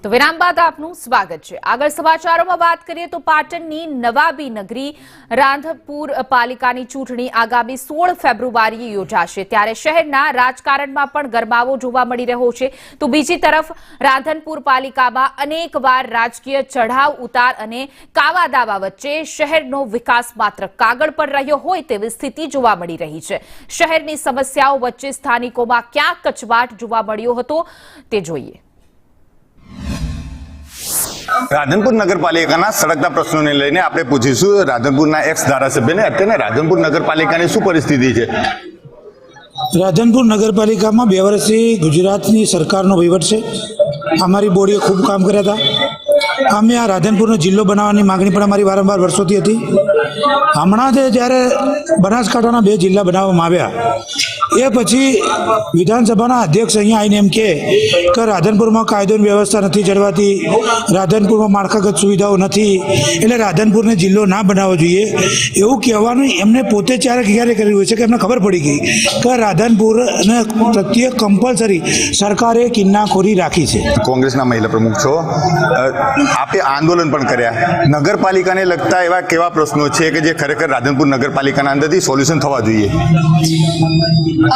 તો વિરામ બાદ આપનું સ્વાગત છે। આગળ સમાચારોમાં વાત કરીએ તો પાટણની નવાબી નગરી રાધનપુર પાલિકાની ચૂંટણી આગામી 16 ફેબ્રુઆરીએ યોજાશે, ત્યારે શહેરના રાજકારણમાં પણ ગરમાવો જોવા મળી રહ્યો છે। તો બીજી તરફ રાધનપુર પાલિકામાં અનેકવાર રાજકીય ચઢાવ ઉતાર અને કાવા દાવા વચ્ચે શહેરનો વિકાસ માત્ર કાગળ પર રહ્યો હોય તેવી સ્થિતિ જોવા મળી રહી છે। શહેરની સમસ્યાઓ વચ્ચે સ્થાનિકોમાં ક્યાં કચવાટ જોવા મળ્યો હતો તે જોઈએ। રાધનપુર નગરપાલિકાના સળગતા પ્રશ્નોને લઈને આપણે પૂછીશું રાધનપુરના એક્સ ધારાસભ્યને અત્યારે રાધનપુર નગરપાલિકાની શું પરિસ્થિતિ છે। રાધનપુર નગરપાલિકામાં 2 વર્ષથી ગુજરાતની સરકારનો વહીવટ છે। અમારી બોડીએ ખૂબ કામ કર્યા હતા। અમે આ રાધનપુરનો જિલ્લો બનાવવાની માગણી પણ અમારી વારંવાર વર્ષોથી હતી। હમણાં જ્યારે બનાસકાંઠાના 2 જિલ્લા બનાવવામાં આવ્યા એ પછી વિધાનસભાના અધ્યક્ષ અહીંયા આવીને એમ કહે કે રાધનપુરમાં કાયદોની વ્યવસ્થા નથી જળવાતી, રાધનપુરમાં માળખાગત સુવિધાઓ નથી, એટલે રાધનપુરને જિલ્લો ના બનાવવો જોઈએ એવું કહેવાનું એમને પોતે ક્યારે કર્યું હોય છે કે એમને ખબર પડી ગઈ કે રાધનપુરને પ્રત્યે કમ્પલસરી સરકારે કિન્નાખોરી રાખી છે। કોંગ્રેસના મહિલા પ્રમુખ છો, આપે આંદોલન પણ કર્યા। નગરપાલિકાને લગતા એવા કેવા પ્રશ્નો છે કે જે ખરેખર રાધનપુર નગરપાલિકાના અંદરથી સોલ્યુશન થવા જોઈએ?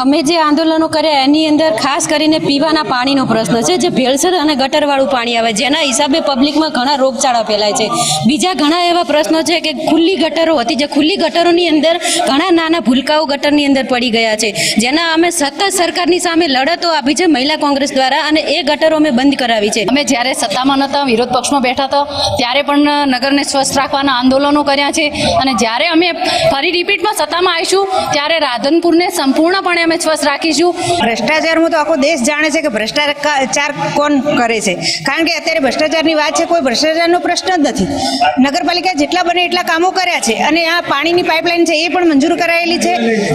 અમે જે આંદોલનો કર્યા એની અંદર ખાસ કરીને પીવાના પાણીનો પ્રશ્ન છે, જે ભેળસેળ અને ગટરવાળું પાણી આવે જેના હિસાબે પબ્લિકમાં ઘણા રોગચાળા ફેલાય છે। બીજા ઘણા એવા પ્રશ્નો છે કે ખુલ્લી ગટરો હતી, જે ખુલ્લી ગટરોની અંદર ઘણા નાના ભૂલકાઓ ગટરની અંદર પડી ગયા છે, જેના અમે સતત સરકારની સામે લડતો આપી છે મહિલા કોંગ્રેસ દ્વારા, અને એ ગટરો અમે બંધ કરાવી છે। અમે જ્યારે સત્તામાં નહોતા, વિરોધ પક્ષમાં બેઠા હતા, ત્યારે પણ નગરને સ્વસ્થ રાખવાના આંદોલનો કર્યા છે, અને જ્યારે અમે ફરી રિપીટમાં સત્તામાં આવીશું ત્યારે રાધનપુરને સંપૂર્ણપણે અમે સ્વસ્થ રાખીશું। ભ્રષ્ટાચારમાં તો આખો દેશ જાણે છે કે ભ્રષ્ટાચાર કોણ કરે છે, કારણ કે અત્યારે ભ્રષ્ટાચારની વાત છે, કોઈ ભ્રષ્ટાચારનો પ્રશ્ન જ નથી। નગરપાલિકા જેટલા બને એટલા કામો કર્યા છે, અને આ પાણીની પાઇપલાઇન છે એ પણ મંજૂર કરાયેલી છે,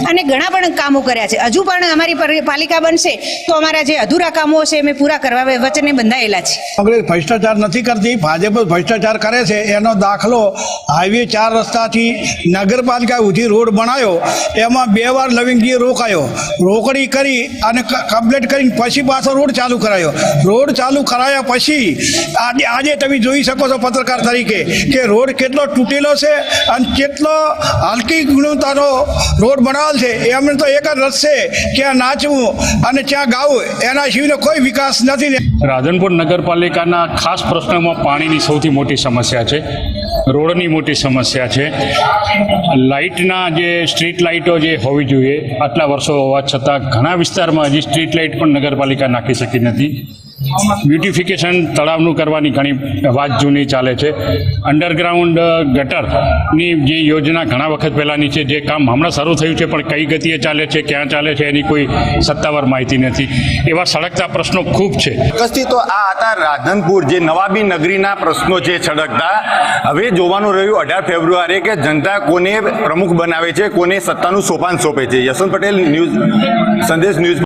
અને ઘણા પણ કામો કર્યા છે। હજુ પણ અમારી પાલિકા બનશે તો અમારા જે અધૂરા કામો છે અમે પૂરા કરવા વચને બંધાયેલા છે। કોંગ્રેસ ભ્રષ્ટાચાર નથી કરતી, ભાજપ ભ્રષ્ટાચાર કરે છે। એનો દાખલો હાઈવે 4 રસ્તાથી નગરપાલિકા સુધી રોડ બનાવ્યો, એમાં 2 વાર લવિંગજીએ રોકડી કરી અને કમ્પ્લીટ કરીને પછી પાછો રોડ ચાલુ કરાયો। રોડ ચાલુ કરાયા પછી આજે તમે જોઈ શકો છો પત્રકાર તરીકે કે રોડ કેટલો તૂટેલો છે અને કેટલો હલકી ગુણવત્તાનો રોડ બનાવેલ છે। એ અમને તો એક જ રસ છે કે આ નાચવું અને ત્યાં ગાવું, એના સિવાયનો કોઈ વિકાસ નથી। રાધનપુર નગરપાલિકાના ખાસ પ્રશ્નોમાં પાણીની સૌથી મોટી સમસ્યા છે, રોડની મોટી સમસ્યા છે, લાઇટના જે સ્ટ્રીટ લાઇટો જે હોવી જોઈએ આટલા વર્ષો હોવા છતાં ઘણા વિસ્તારમાં હજી સ્ટ્રીટ લાઇટ પણ નગરપાલિકા નાખી શકી નથી। બ્યુટિફિકેશન તળાવનું કરવાની ઘણી વાત જૂની ચાલે છે। અંડરગ્રાઉન્ડ ગટરની જે યોજના ઘણા વખત પહેલાંની છે, જે કામ હમણાં શરૂ થયું છે પણ કઈ ગતિએ ચાલે છે, ક્યાં ચાલે છે એની કોઈ સત્તાવાર માહિતી નથી। એવા સળગતા પ્રશ્નો ખૂબ છે। તો આ હતા રાધનપુર જે નવાબી નગરીના પ્રશ્નો છે સળગતા। હવે જોવાનું રહ્યું 18 ફેબ્રુઆરીએ કે જનતા કોને પ્રમુખ બનાવે છે, કોને સત્તાનું સોપાન સોંપે છે। યશવંત પટેલ, ન્યૂઝ સંદેશ ન્યૂઝ।